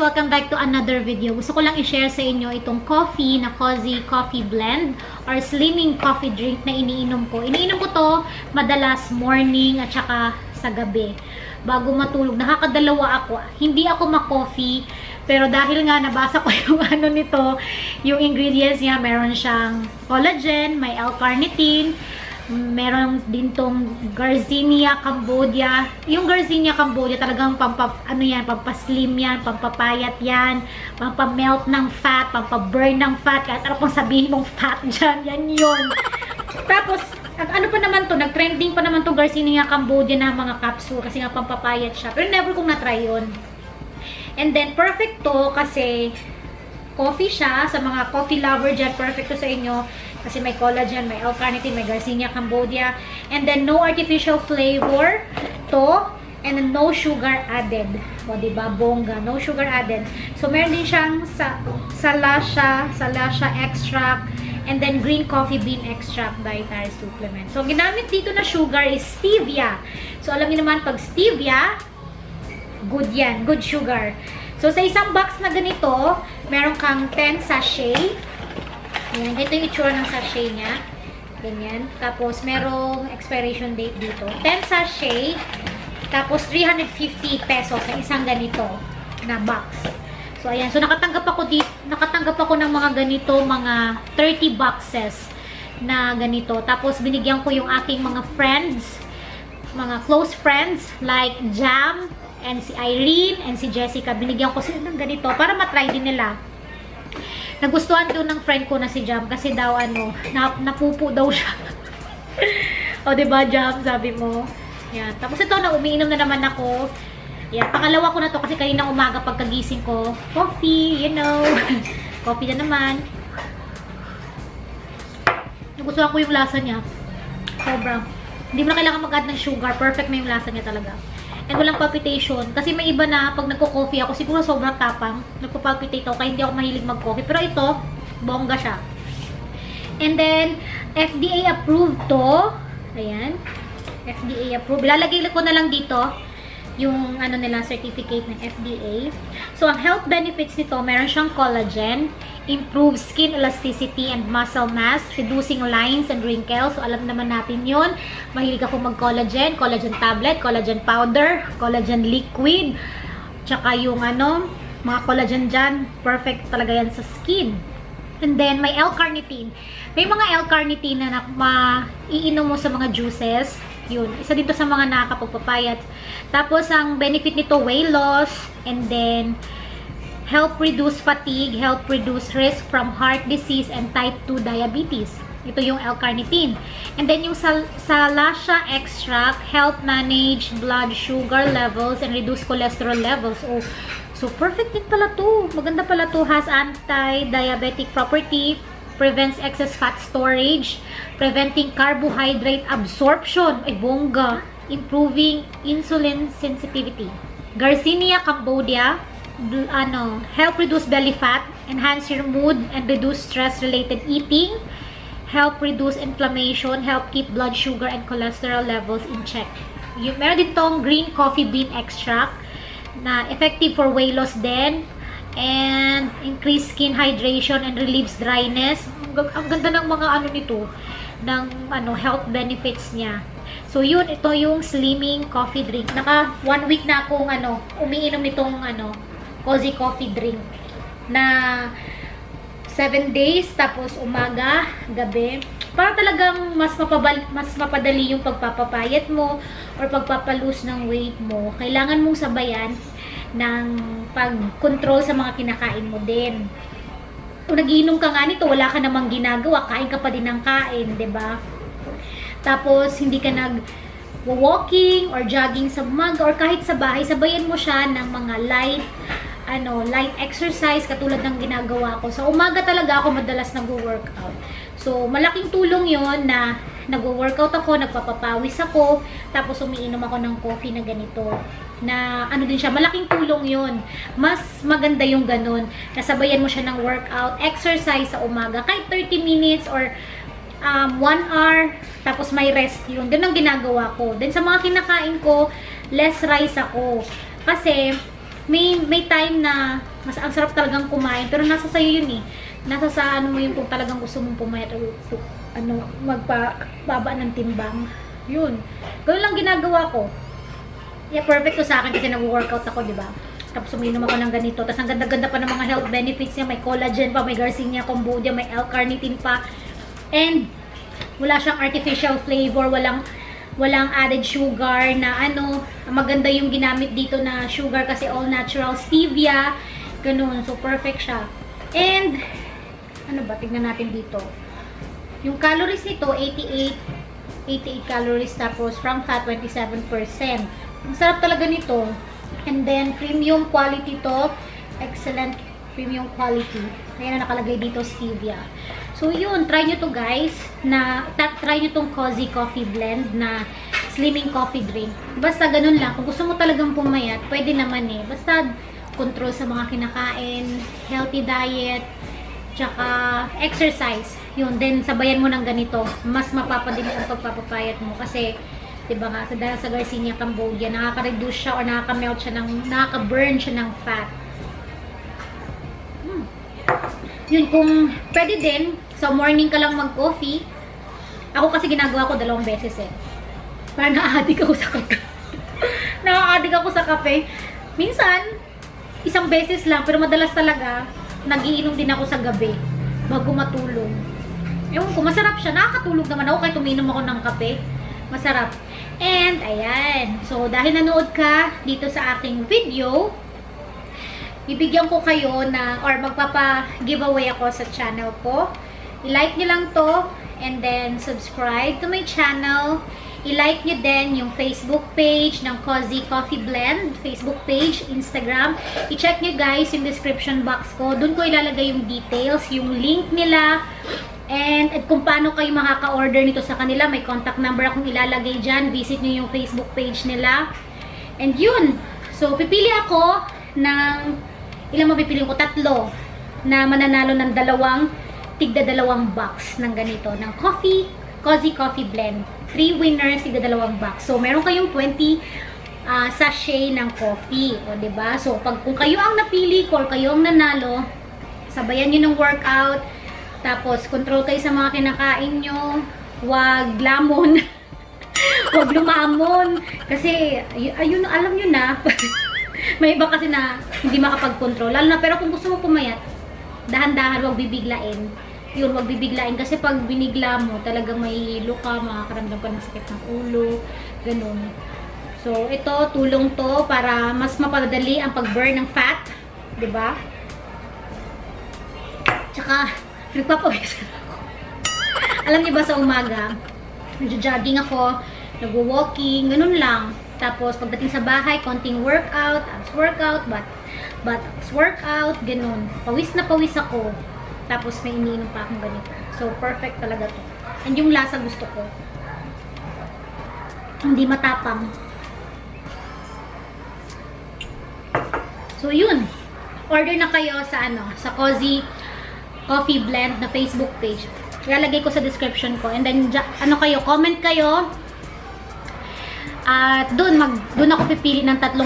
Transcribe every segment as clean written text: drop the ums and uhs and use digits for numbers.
welcome back to another video. Gusto ko lang i-share sa inyo itong coffee na Cozy Coffee Blend or slimming coffee drink na iniinom ko. Iniinom ko to madalas morning at saka sa gabi. Bago matulog, nakakadalawa ako. Hindi ako ma-coffee, pero dahil nga nabasa ko yung ano nito, yung ingredients niya, meron siyang collagen, may L-carnitine, meron din tong Garcinia Cambodia. Yung Garcinia Cambodia talagang pampaslim yan, pampapayat yan, pampamelt ng fat, pampaburn ng fat, kahit ano pang sabihin mong fat dyan, yan yun. Tapos, ano pa naman to, nag-trending pa naman to Garcinia Cambodia na mga capsule kasi nga pampapayat siya. Pero never kong na-try yun. And then, perfect to kasi coffee siya. Sa mga coffee lover dyan, perfect to sa inyo. Kasi may collagen, may L-carnitine, may Garcinia Cambodia. And then, no artificial flavor to. And then, no sugar added. O, diba? Bongga. No sugar added. So, meron din siyang Salasha extract. And then, green coffee bean extract dietary supplement. So, ginamit dito na sugar is stevia. So, alam niyo naman, pag stevia, good yan. Good sugar. So, sa isang box na ganito, meron kang 10 sachet. Ayan, ito yung itsura ng sachet niya. Ganyan. Tapos, merong expiration date dito. 10 sachet. Tapos, 350 pesos sa isang ganito na box. So, ayan. So, nakatanggap ako ng mga ganito, mga 30 boxes na ganito. Tapos, binigyan ko yung aking mga friends, mga close friends, like Jam, and si Irene, and si Jessica. Binigyan ko sila ng ganito para matry din nila. Nagustuhan doon ng friend ko na si Jam kasi daw napupo daw siya. O, diba, Jam? Sabi mo. Yan. Tapos ito, umiinom na naman ako. Yan. Pangalawa ko na to kasi kaninang umaga pagkagising ko. Coffee, you know. Coffee na naman. Nagustuhan ko yung lasa niya. Sobra. Hindi mo na kailangan mag-add ng sugar. Perfect na yung lasa niya talaga. And walang palpitation. Kasi may iba na pag nagko-coffee ako, siguro sobrang tapang. Nagpo-palpitate ako, kaya hindi ako mahilig mag-coffee. Pero ito, bongga siya. And then, FDA approved to. Ayan. FDA approved. Ilalagay ko na lang dito yung ano nila, certificate ng FDA. So, ang health benefits nito, meron siyang collagen, improves skin elasticity and muscle mass, reducing lines and wrinkles. So, alam naman natin yun. Mahilig ako mag-collagen, collagen tablet, collagen powder, collagen liquid, tsaka yung mga collagen dyan, perfect talaga yan sa skin. And then, may L-carnitine. May mga L-carnitine na maiinom mo sa mga juices. Yun. Isa dito sa mga nakakapagpapayat. Tapos, ang benefit nito, weight loss, and then, help reduce fatigue, help reduce risk from heart disease and type 2 diabetes. Ito yung L-carnitine. And then, yung Salasha extract, help manage blood sugar levels and reduce cholesterol levels. Oh, so, perfect din pala to. Maganda pala to. Has anti-diabetic property, prevents excess fat storage, preventing carbohydrate absorption, bongga, improving insulin sensitivity. Garcinia Cambodia, help reduce belly fat, enhance your mood, and reduce stress-related eating, help reduce inflammation, help keep blood sugar and cholesterol levels in check. Meron din tong green coffee bean extract na effective for weight loss din, and increase skin hydration and relieves dryness. Ang ganda ng mga nito, ng health benefits niya. So yun, ito yung slimming coffee drink. Naka 1 week na akong umiinom nitong Cozy Coffee drink na 7 days, tapos umaga, gabi, para talagang mas mapadali yung pagpapapayat mo or pagpapalose ng weight mo. Kailangan mong sabayan ng pag-control sa mga kinakain mo din. Kung nagiinom ka nga nito, wala ka namang ginagawa, kain ka pa din ng kain, 'di ba? Tapos hindi ka nag-walking or jogging sa umaga or kahit sa bahay, sabayan mo siya ng mga light exercise katulad ng ginagawa ko. Sa umaga talaga ako madalas nag-workout. So, malaking tulong 'yon na nag-workout ako, nagpapapawis ako, tapos umiinom ako ng coffee na ganito. Na din siya, malaking tulong yun. Mas maganda yung ganun. Nasabayan mo siya ng workout, exercise sa umaga, kahit 30 minutes or 1 hour, tapos may rest yun. Ganun ang ginagawa ko. Then sa mga kinakain ko, less rice ako. Kasi, may time na Mas ang sarap talagang kumain. Pero nasa sa'yo yun eh. Nasa sa ano mo yung kung talagang gusto mong pumayat o magpababa ng timbang. Yun. Ganoon lang ginagawa ko. Yeah, perfect to sa akin kasi nag-workout ako, di ba? Tapos uminom ako ng ganito. Tapos ang ganda-ganda pa ng mga health benefits niya. May collagen pa, may Garcinia Cambodia, may L-carnitine pa. And wala siyang artificial flavor, walang added sugar na ano. Maganda yung ginamit dito na sugar kasi all natural stevia. Ganun. So, perfect siya. And, ano ba? Tignan natin dito. Yung calories nito, 88 calories. Tapos, from fat, 27%. Ang sarap talaga nito. And then, premium quality to. Excellent premium quality. Ayan na nakalagay dito, stevia. So, yun. Try nyo to guys. Try nyo tong Cozy Coffee Blend na slimming coffee drink. Basta ganun lang. Kung gusto mo talagang pumayat, pwede naman eh. Basta control sa mga kinakain, healthy diet, tsaka exercise. Yun. Then, sabayan mo ng ganito. Mas mapapadali ang pagpapapayat mo. Kasi, diba nga, dahil sa Garcinia Cambodia, nakaka-reduce siya or nakaka-melt siya nakaka-burn siya ng fat. Yun, kung pwede din, sa morning ka lang mag-coffee. Ako kasi ginagawa ko 2 beses eh. Para na-addict ako sa kape. Na-addict ako sa kape. Minsan, 1 beses lang, pero madalas talaga, nagiinom din ako sa gabi bago matulog. Ewan ko, masarap siya. Nakakatulog naman ako kahit uminom ako ng kape. Masarap. And, ayan. So, dahil nanood ka dito sa aking video, bibigyan ko kayo na, or magpapa-giveaway ako sa channel ko. I-like nyo lang to, and then subscribe to my channel. I-like nyo din yung Facebook page ng Cozy Coffee Blend, Facebook page, Instagram. I-check nyo guys yung description box ko. Doon ko ilalagay yung details, yung link nila, and kung paano kayo makaka-order nito sa kanila. May contact number akong ilalagay dyan. Visit nyo yung Facebook page nila. And yun. So, pipili ako ng, ilang mapipili ko? 3 na mananalo ng tigda 2 box ng ganito, ng Cozy Coffee Blend. 3 winners, tigda 2 box. So, meron kayong 20 sachet ng coffee. O, diba? So, kung kayo ang napili ko or kayo ang nanalo, sabayan nyo ng workout. Tapos, control kayo sa mga kinakain nyo. Huwag lamon. Huwag lumamon. Kasi, ayun, alam nyo na. May iba kasi na hindi makapag-control. Lalo na, pero kung gusto mo pumayat, dahan-dahan, huwag bibiglain. Yun, huwag bibiglain. Kasi pag binigla mo, talagang may hilo ka, makakaramdam ka ng sakit ng ulo, ganun. So, ito, tulong to para mas mapadali ang pag-burn ng fat. Diba? Tsaka, nagpapawisan ako. Alam niyo ba sa umaga, nagjo-jogging ako, nagwo-walking, ganun lang. Tapos, pagdating sa bahay, konting workout, abs workout, buttocks workout, ganun. Pawis na pawis ako. Tapos, may iniinom pa akong ganito. So, perfect talaga to. And yung lasa gusto ko. Hindi matapang. So, yun. Order na kayo sa, sa Cozy Coffee Blend na Facebook page. Ilalagay ko sa description ko. And then, comment kayo. At doon ako pipili ng 3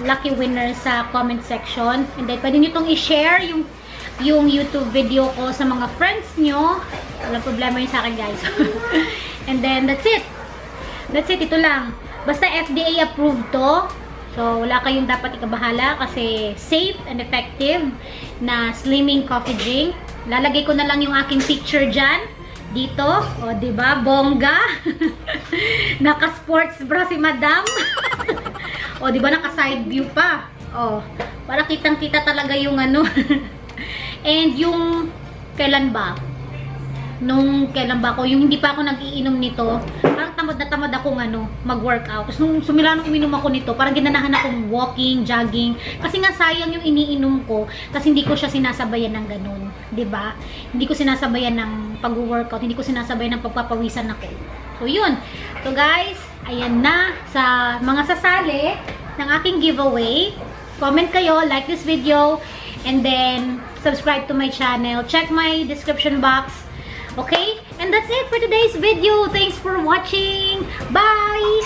lucky winners sa comment section. And then, pwede nyo itong i-share yung YouTube video ko sa mga friends nyo. Walang problema yun sa akin, guys. And then, that's it. That's it. Ito lang. Basta FDA approved to. So, wala kayong dapat ikabahala kasi safe and effective na slimming coffee drink. Lalagay ko na lang yung aking picture dyan. Dito. O, diba? Bongga. Naka-sports bra si madam. O, diba? Naka-side view pa. O, para kitang-kita talaga yung And yung kailan ba? Nung kailan ba ako? Yung hindi pa ako nag-iinom nito. Parang tamad na tamad akong mag-workout. Tapos nung sumila nung uminom ako nito, parang ginanahan akong walking, jogging. Kasi nga sayang yung iniinom ko. Kasi hindi ko siya sinasabayan ng ganun. 'Di ba? Hindi ko sinasabayan ng pag-workout. Hindi ko sinasabayan ng pagpapawisan ako. So, yun. So, guys, ayan na. Sa mga sasali ng aking giveaway, comment kayo, like this video, and then subscribe to my channel. Check my description box. Okay? And that's it for today's video. Thanks for watching. Bye!